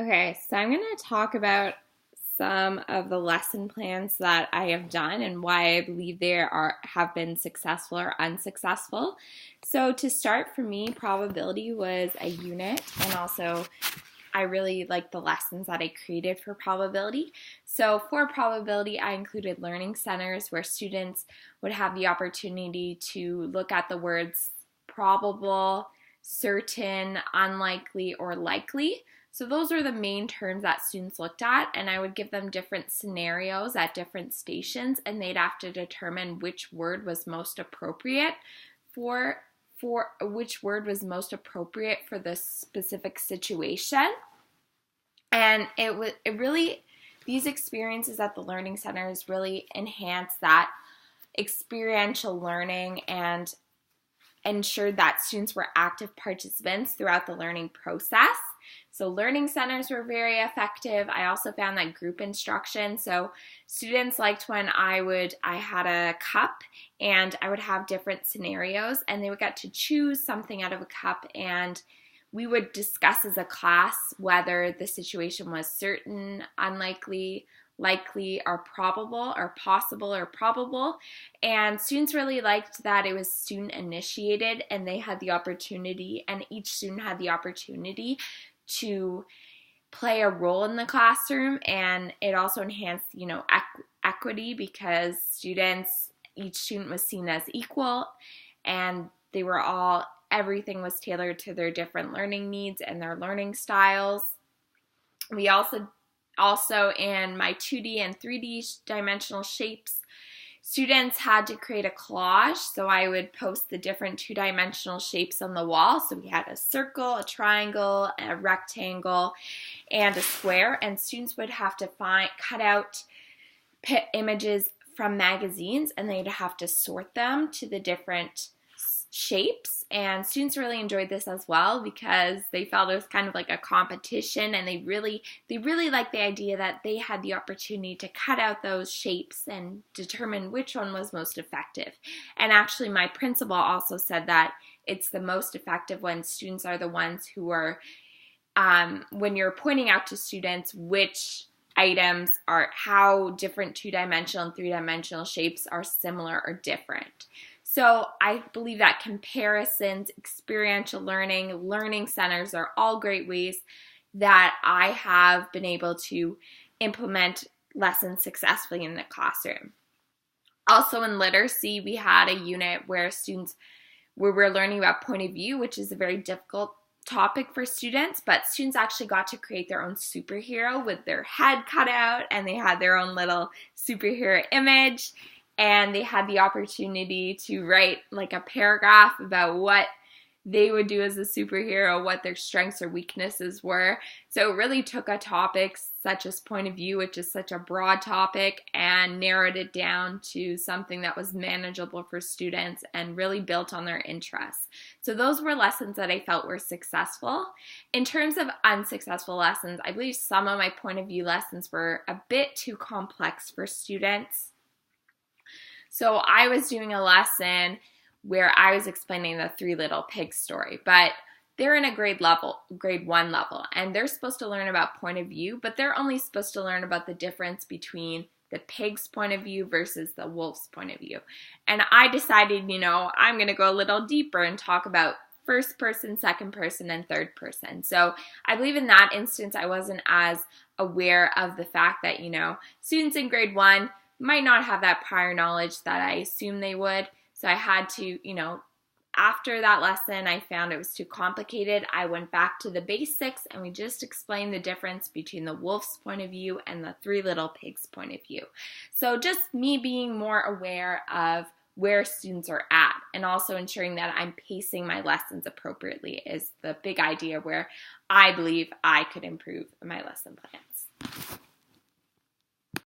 Okay, so I'm going to talk about some of the lesson plans that I have done and why I believe have been successful or unsuccessful. So to start, for me, probability was a unit, and also I really like the lessons that I created for probability. So for probability, I included learning centers where students would have the opportunity to look at the words probable, certain, unlikely, or likely. So those are the main terms that students looked at, and I would give them different scenarios at different stations, and they'd have to determine which word was most appropriate for the specific situation. And it really, these experiences at the learning centers really enhance that experiential learning and ensured that students were active participants throughout the learning process. So learning centers were very effective. I also found that group instruction, so students liked when I had a cup and I would have different scenarios and they would get to choose something out of a cup, and we would discuss as a class whether the situation was certain, unlikely, likely, or probable, or possible, or probable. And students really liked that it was student initiated and they had the opportunity, and each student had the opportunity to play a role in the classroom. And it also enhanced, equity, because each student was seen as equal, and everything was tailored to their different learning needs and their learning styles. We also in my 2D and 3D dimensional shapes, students had to create a collage, so I would post the different two-dimensional shapes on the wall. So we had a circle, a triangle, a rectangle, and a square, and students would have to cut out images from magazines, and they'd have to sort them to the different shapes. And students really enjoyed this as well because they felt it was kind of like a competition, and they really liked the idea that they had the opportunity to cut out those shapes and determine which one was most effective. And actually my principal also said that it's the most effective when students are the ones who are when you're pointing out to students which items are how different two-dimensional and three-dimensional shapes are similar or different. So I believe that comparisons, experiential learning centers are all great ways that I have been able to implement lessons successfully in the classroom. Also in literacy, we had a unit where we're learning about point of view, which is a very difficult topic for students, but students actually got to create their own superhero with their head cut out, and they had their own little superhero image. And they had the opportunity to write like a paragraph about what they would do as a superhero, what their strengths or weaknesses were. So it really took a topic such as point of view, which is such a broad topic, and narrowed it down to something that was manageable for students and really built on their interests. So those were lessons that I felt were successful. In terms of unsuccessful lessons, I believe some of my point of view lessons were a bit too complex for students. So I was doing a lesson where I was explaining the Three Little Pigs story, but they're in a grade 1 level, and they're supposed to learn about point of view, but they're only supposed to learn about the difference between the pig's point of view versus the wolf's point of view. And I decided, I'm going to go a little deeper and talk about first person, second person, and third person. So I believe in that instance, I wasn't as aware of the fact that, students in grade 1 might not have that prior knowledge that I assumed they would. So I had to, after that lesson, I found it was too complicated. I went back to the basics, and we just explained the difference between the wolf's point of view and the Three Little Pigs point of view. So just me being more aware of where students are at, and also ensuring that I'm pacing my lessons appropriately is the big idea where I believe I could improve my lesson plans.